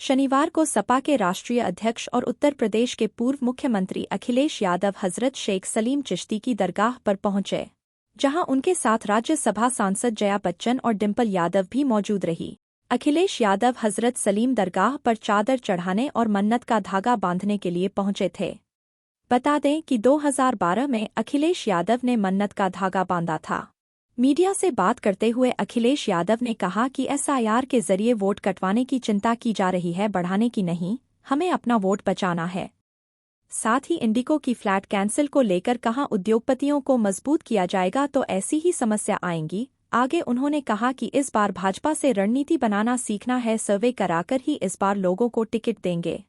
शनिवार को सपा के राष्ट्रीय अध्यक्ष और उत्तर प्रदेश के पूर्व मुख्यमंत्री अखिलेश यादव हजरत शेख सलीम चिश्ती की दरगाह पर पहुंचे, जहां उनके साथ राज्यसभा सांसद जया बच्चन और डिंपल यादव भी मौजूद रही। अखिलेश यादव हजरत सलीम दरगाह पर चादर चढ़ाने और मन्नत का धागा बांधने के लिए पहुंचे थे। बता दें कि 2012 में अखिलेश यादव ने मन्नत का धागा बांधा था। मीडिया से बात करते हुए अखिलेश यादव ने कहा कि एसआईआर के जरिए वोट कटवाने की चिंता की जा रही है, बढ़ाने की नहीं, हमें अपना वोट बचाना है। साथ ही इंडिगो की फ्लैट कैंसिल को लेकर कहा, उद्योगपतियों को मजबूत किया जाएगा तो ऐसी ही समस्या आएंगी। आगे उन्होंने कहा कि इस बार भाजपा से रणनीति बनाना सीखना है, सर्वे कराकर ही इस बार लोगों को टिकट देंगे।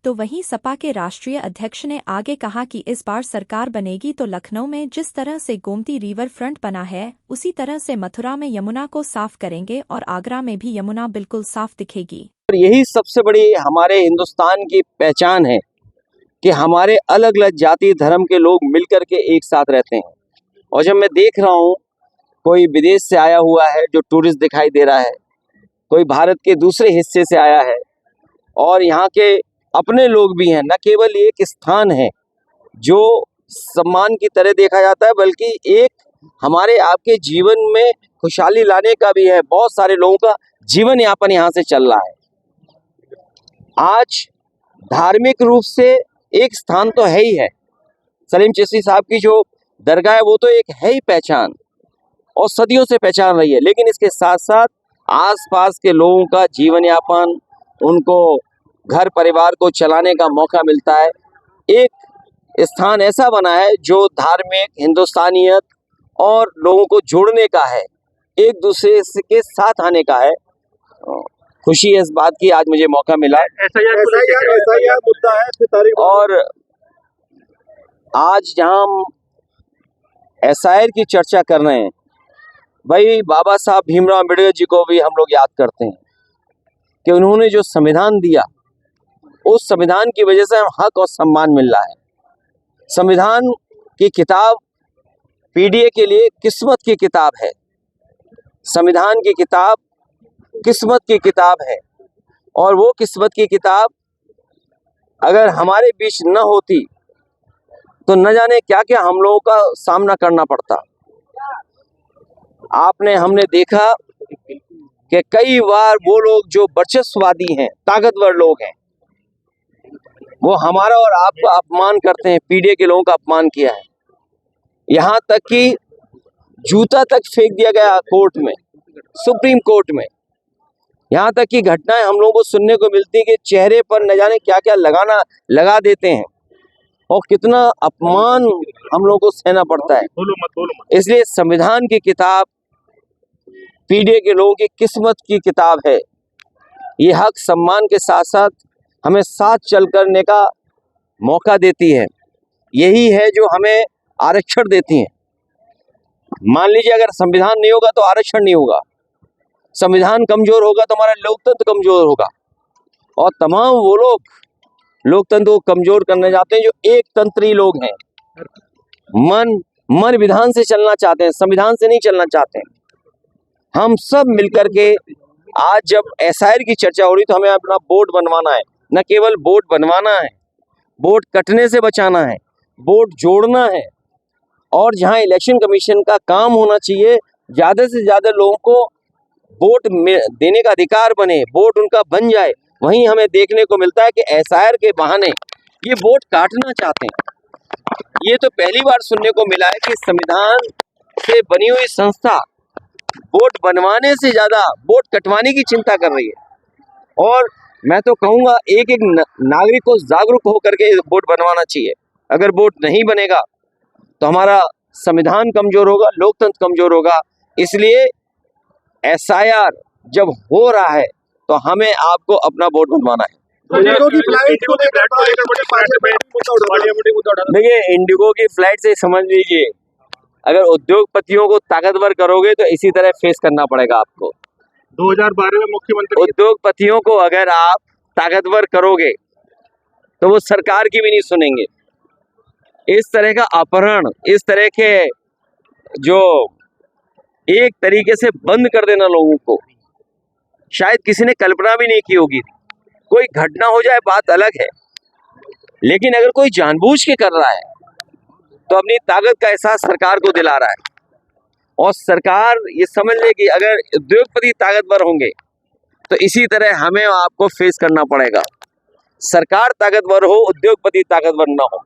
तो वहीं सपा के राष्ट्रीय अध्यक्ष ने आगे कहा कि इस बार सरकार बनेगी तो लखनऊ में जिस तरह से गोमती रिवर फ्रंट बना है, उसी तरह से मथुरा में यमुना को साफ करेंगे और आगरा में भी यमुना बिल्कुल साफ दिखेगी। यही सबसे बड़ी हमारे हिंदुस्तान की पहचान है कि हमारे अलग अलग जाति धर्म के लोग मिलकर के एक साथ रहते हैं। और जब मैं देख रहा हूँ कोई विदेश से आया हुआ है जो टूरिस्ट दिखाई दे रहा है, कोई भारत के दूसरे हिस्से से आया है, और यहाँ के अपने लोग भी हैं। न केवल एक स्थान है जो सम्मान की तरह देखा जाता है, बल्कि एक हमारे आपके जीवन में खुशहाली लाने का भी है। बहुत सारे लोगों का जीवन यापन यहाँ से चल रहा है। आज धार्मिक रूप से एक स्थान तो है ही है, सलीम चिश्ती साहब की जो दरगाह है वो तो एक है ही पहचान, और सदियों से पहचान रही है। लेकिन इसके साथ साथ आसपास के लोगों का जीवन यापन, उनको घर परिवार को चलाने का मौका मिलता है। एक स्थान ऐसा बना है जो धार्मिक, हिंदुस्तानियत और लोगों को जोड़ने का है, एक दूसरे के साथ आने का है। खुशी है इस बात की, आज मुझे मौका मिला। एसआईआर मुद्दा है और आज जहां हम एसआईआर की चर्चा कर रहे हैं, भाई बाबा साहब भीमराव अम्बेडकर जी को भी हम लोग याद करते हैं कि उन्होंने जो संविधान दिया, उस संविधान की वजह से हमें हक और सम्मान मिल रहा है। संविधान की किताब पीडीए के लिए किस्मत की किताब है। संविधान की किताब किस्मत की किताब है, और वो किस्मत की किताब अगर हमारे बीच न होती तो न जाने क्या क्या हम लोगों का सामना करना पड़ता। हमने देखा कि कई बार वो लोग जो वर्चस्ववादी हैं, ताकतवर लोग हैं, वो हमारा और आपका अपमान करते हैं। पीडीए के लोगों का अपमान किया है, यहाँ तक कि जूता तक फेंक दिया गया कोर्ट में, सुप्रीम कोर्ट में। यहाँ तक कि घटनाएं हम लोगों को सुनने को मिलती है कि चेहरे पर न जाने क्या क्या लगा देते हैं, और कितना अपमान हम लोगों को सहना पड़ता है। इसलिए संविधान की किताब पीडीए के लोगों की किस्मत की किताब है। ये हक सम्मान के साथ साथ हमें साथ चल करने का मौका देती है। यही है जो हमें आरक्षण देती है। मान लीजिए अगर संविधान नहीं होगा तो आरक्षण नहीं होगा, संविधान कमजोर होगा तो हमारा लोकतंत्र कमजोर होगा। और तमाम वो लोग लोकतंत्र को कमजोर करने जाते हैं जो एक तंत्री लोग हैं, मन विधान से चलना चाहते हैं, संविधान से नहीं चलना चाहते हैं। हम सब मिलकर के आज जब एसआईआर की चर्चा हो रही तो हमें अपना वोट बनवाना है। न केवल वोट बनवाना है, वोट कटने से बचाना है, वोट जोड़ना है। और जहां इलेक्शन कमीशन का काम होना चाहिए, ज़्यादा से ज़्यादा लोगों को वोट देने का अधिकार बने, वोट उनका बन जाए, वहीं हमें देखने को मिलता है कि एसआईआर के बहाने ये वोट काटना चाहते हैं। ये तो पहली बार सुनने को मिला है कि संविधान से बनी हुई संस्था वोट बनवाने से ज़्यादा वोट कटवाने की चिंता कर रही है। और मैं तो कहूँगा एक नागरिक को जागरूक होकर के वोट बनवाना चाहिए। अगर वोट नहीं बनेगा तो हमारा संविधान कमजोर होगा, लोकतंत्र कमजोर होगा। इसलिए एसआईआर जब हो रहा है तो हमें आपको अपना वोट बनवाना है। देखिए, इंडिगो की फ्लाइट से समझ लीजिए, अगर उद्योगपतियों को ताकतवर करोगे तो इसी तरह फेस करना पड़ेगा आपको। 2012 में मुख्यमंत्री उद्योगपतियों को अगर आप ताकतवर करोगे तो वो सरकार की भी नहीं सुनेंगे। इस तरह का अपहरण, इस तरह के जो एक तरीके से बंद कर देना लोगों को, शायद किसी ने कल्पना भी नहीं की होगी। कोई घटना हो जाए बात अलग है, लेकिन अगर कोई जानबूझ के कर रहा है तो अपनी ताकत का एहसास सरकार को दिला रहा है। और सरकार ये समझ ले कि अगर उद्योगपति ताकतवर होंगे तो इसी तरह हमें आपको फेस करना पड़ेगा। सरकार ताकतवर हो, उद्योगपति ताकतवर ना हो,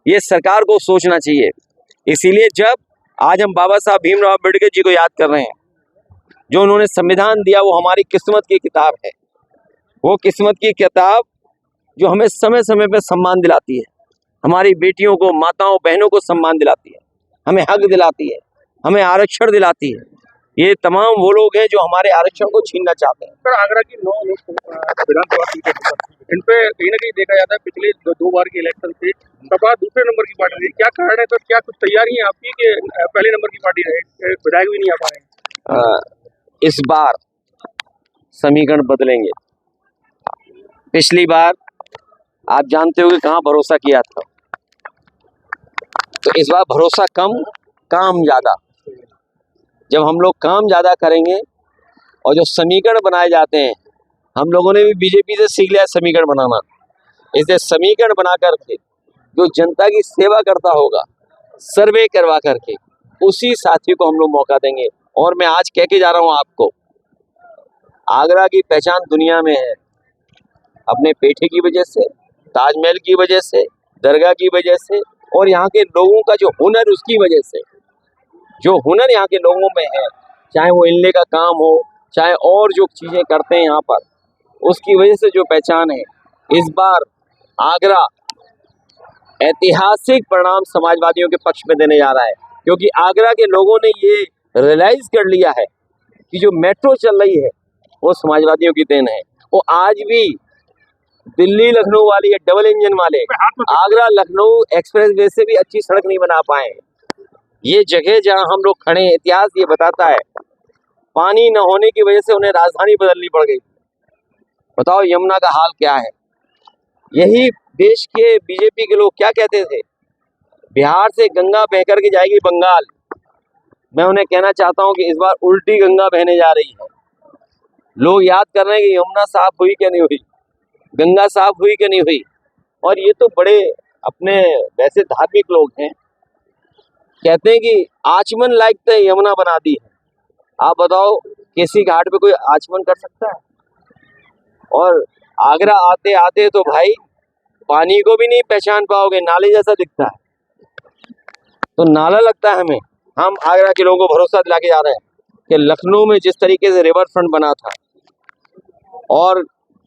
ये सरकार को सोचना चाहिए। इसीलिए जब आज हम बाबा साहब भीमराव अम्बेडकर जी को याद कर रहे हैं, जो उन्होंने संविधान दिया, वो हमारी किस्मत की किताब है। वो किस्मत की किताब जो हमें समय समय पर सम्मान दिलाती है, हमारी बेटियों को, माताओं बहनों को सम्मान दिलाती है, हमें हक दिलाती है, हमें आरक्षण दिलाती है। ये तमाम वो लोग हैं जो हमारे आरक्षण को छीनना चाहते हैं। सर, आगरा की 9 विधानसभा सीटें इन पे कहीं ना कहीं देखा जाता है, पिछले दो बार के इलेक्शन से सपा दूसरे नंबर की पार्टी रही। क्या कारण है सर? क्या कुछ तैयारी है आपकी कि पहले नंबर की पार्टी रहे, विधायक भी नहीं आ पाए? इस बार समीकरण बदलेंगे। पिछली बार आप जानते हो कि कहाँ भरोसा किया था, तो इस बार भरोसा कम, काम ज्यादा। जब हम लोग काम ज्यादा करेंगे और जो समीकरण बनाए जाते हैं, हम लोगों ने भी बीजेपी से सीख लिया समीकरण बनाना। इसलिए समीकरण बना करके जो जनता की सेवा करता होगा, सर्वे करवा करके उसी साथी को हम लोग मौका देंगे। और मैं आज कह के जा रहा हूँ आपको, आगरा की पहचान दुनिया में है अपने पेठे की वजह से, ताजमहल की वजह से, दरगाह की वजह से, और यहाँ के लोगों का जो हुनर, उसकी वजह से। जो हुनर यहाँ के लोगों में है, चाहे वो इनले का काम हो, चाहे और जो चीजें करते हैं यहाँ पर, उसकी वजह से जो पहचान है। इस बार आगरा ऐतिहासिक परिणाम समाजवादियों के पक्ष में देने जा रहा है, क्योंकि आगरा के लोगों ने ये रियलाइज कर लिया है कि जो मेट्रो चल रही है वो समाजवादियों की देन है। वो आज भी दिल्ली लखनऊ वाली डबल इंजन वाले आगरा लखनऊ एक्सप्रेस वे से भी अच्छी सड़क नहीं बना पाए। ये जगह जहां हम लोग खड़े हैं, इतिहास ये बताता है, पानी न होने की वजह से उन्हें राजधानी बदलनी पड़ गई। बताओ यमुना का हाल क्या है। यही देश के बीजेपी के लोग क्या कहते थे, बिहार से गंगा बह करके जाएगी बंगाल। मैं उन्हें कहना चाहता हूं कि इस बार उल्टी गंगा बहने जा रही है। लोग याद कर रहे हैं कि यमुना साफ हुई क्या नहीं हुई, गंगा साफ हुई कि नहीं हुई। और ये तो बड़े अपने वैसे धार्मिक लोग हैं, कहते हैं कि आचमन लायक तो यमुना बना दी है। आप बताओ किसी घाट पे कोई आचमन कर सकता है? और आगरा आते आते तो भाई पानी को भी नहीं पहचान पाओगे, नाले जैसा दिखता है। तो नाला लगता है हमें। हम आगरा के लोगों को भरोसा दिला के जा रहे हैं कि लखनऊ में जिस तरीके से रिवर फ्रंट बना था और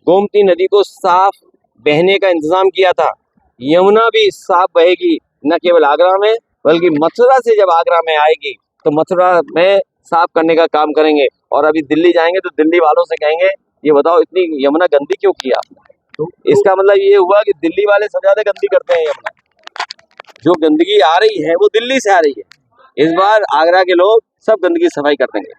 गोमती नदी को साफ बहने का इंतजाम किया था, यमुना भी साफ बहेगी, न केवल आगरा में बल्कि मथुरा से जब आगरा में आएगी तो मथुरा में साफ करने का काम करेंगे। और अभी दिल्ली जाएंगे तो दिल्ली वालों से कहेंगे, ये बताओ इतनी यमुना गंदी क्यों किया? इसका मतलब ये हुआ कि दिल्ली वाले सबसे ज्यादा गंदी करते हैं यमुना। जो गंदगी आ रही है वो दिल्ली से आ रही है। इस बार आगरा के लोग सब गंदगी सफाई कर देंगे।